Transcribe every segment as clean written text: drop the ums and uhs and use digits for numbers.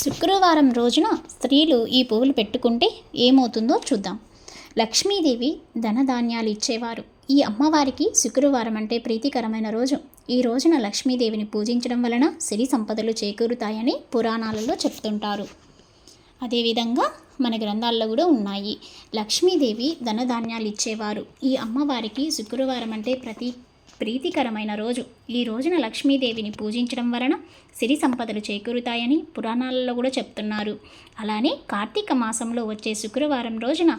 శుక్రవారం రోజున స్త్రీలు ఈ పువ్వులు పెట్టుకుంటే ఏమవుతుందో చూద్దాం. లక్ష్మీదేవి ధనధాన్యాలు ఇచ్చేవారు. ఈ అమ్మవారికి శుక్రవారం అంటే ప్రీతికరమైన రోజు. ఈ రోజున లక్ష్మీదేవిని పూజించడం వలన సిరి సంపదలు చేకూరుతాయని పురాణాలలో చెప్తుంటారు. అదేవిధంగా మన గ్రంథాల్లో కూడా ఉన్నాయి. లక్ష్మీదేవి ధనధాన్యాలు ఇచ్చేవారు. ఈ అమ్మవారికి శుక్రవారం అంటే ప్రీతికరమైన రోజు. ఈ రోజున లక్ష్మీదేవిని పూజించడం వలన సిరి సంపదలు చేకూరుతాయని పురాణాలలో కూడా చెప్తున్నారు. అలానే కార్తీక మాసంలో వచ్చే శుక్రవారం రోజున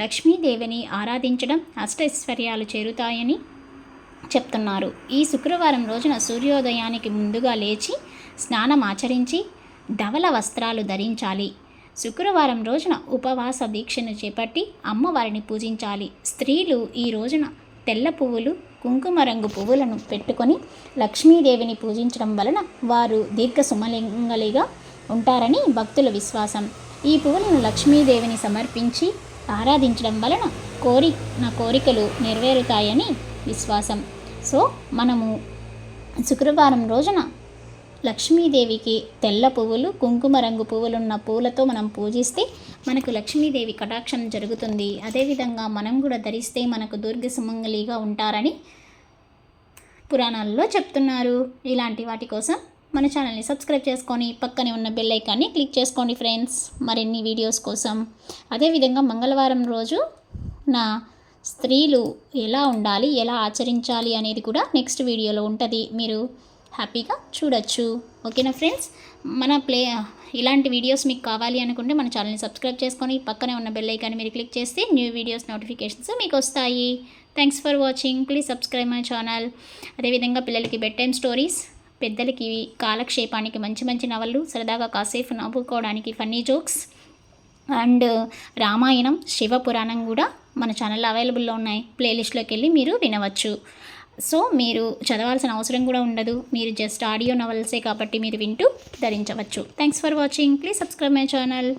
లక్ష్మీదేవిని ఆరాధించడం అష్టైశ్వర్యాలు చేరుతాయని చెప్తున్నారు. ఈ శుక్రవారం రోజున సూర్యోదయానికి ముందుగా లేచి స్నానం ఆచరించి ధవల వస్త్రాలు ధరించాలి. శుక్రవారం రోజున ఉపవాస దీక్షను చేపట్టి అమ్మవారిని పూజించాలి. స్త్రీలు ఈ రోజున తెల్ల పువ్వులు, కుంకుమ రంగు పువ్వులను పెట్టుకొని లక్ష్మీదేవిని పూజించడం వలన వారు దీర్ఘ సుమంగళిగా ఉంటారని భక్తుల విశ్వాసం. ఈ పువ్వులను లక్ష్మీదేవిని సమర్పించి ఆరాధించడం వలన కోరికలు నెరవేరుతాయని విశ్వాసం. సో మనము శుక్రవారం రోజున లక్ష్మీదేవికి తెల్ల పువ్వులు, కుంకుమ రంగు పువ్వులున్న పూలతో మనం పూజిస్తే మనకు లక్ష్మీదేవి కటాక్షం జరుగుతుంది. అదేవిధంగా మనం కూడా ధరిస్తే మనకు దీర్ఘ సుమంగళిగా ఉంటారని పురాణాలలో చెప్తున్నారు. ఇలాంటి వాటి కోసం మన ఛానల్ని సబ్స్క్రైబ్ చేసుకొని పక్కనే ఉన్న బెల్ ఐకాన్ని క్లిక్ చేసుకోండి ఫ్రెండ్స్, మరిన్ని వీడియోస్ కోసం. అదేవిధంగా మంగళవారం రోజు నా స్త్రీలు ఎలా ఉండాలి, ఎలా ఆచరించాలి అనేది కూడా నెక్స్ట్ వీడియోలో ఉంటుంది. మీరు హ్యాపీగా చూడొచ్చు. ఓకేనా ఫ్రెండ్స్? ఇలాంటి వీడియోస్ మీకు కావాలి అనుకుంటే మన ఛానల్ని సబ్స్క్రైబ్ చేసుకొని పక్కనే ఉన్న బెల్ ఐకాన్ని మీరు క్లిక్ చేస్తే న్యూ వీడియోస్ నోటిఫికేషన్స్ మీకు వస్తాయి. Thanks for watching. Please subscribe my channel. అదేవిధంగా పిల్లలకి బెడ్ టైమ్ స్టోరీస్, పెద్దలకి కాలక్షేపానికి మంచి మంచి నవళ్ళు, సరదాగా కాసేపు నవ్వుకోవడానికి funny jokes and Ramayanam, Shivapuranam కూడా మన ఛానల్లో అవైలబుల్లో ఉన్నాయి. ప్లేలిస్ట్లోకి వెళ్ళి మీరు వినవచ్చు. సో మీరు చదవాల్సిన అవసరం కూడా ఉండదు. మీరు జస్ట్ ఆడియో నవల్సే కాబట్టి మీరు వింటూ ధరించవచ్చు. Thanks for watching. Please subscribe my channel.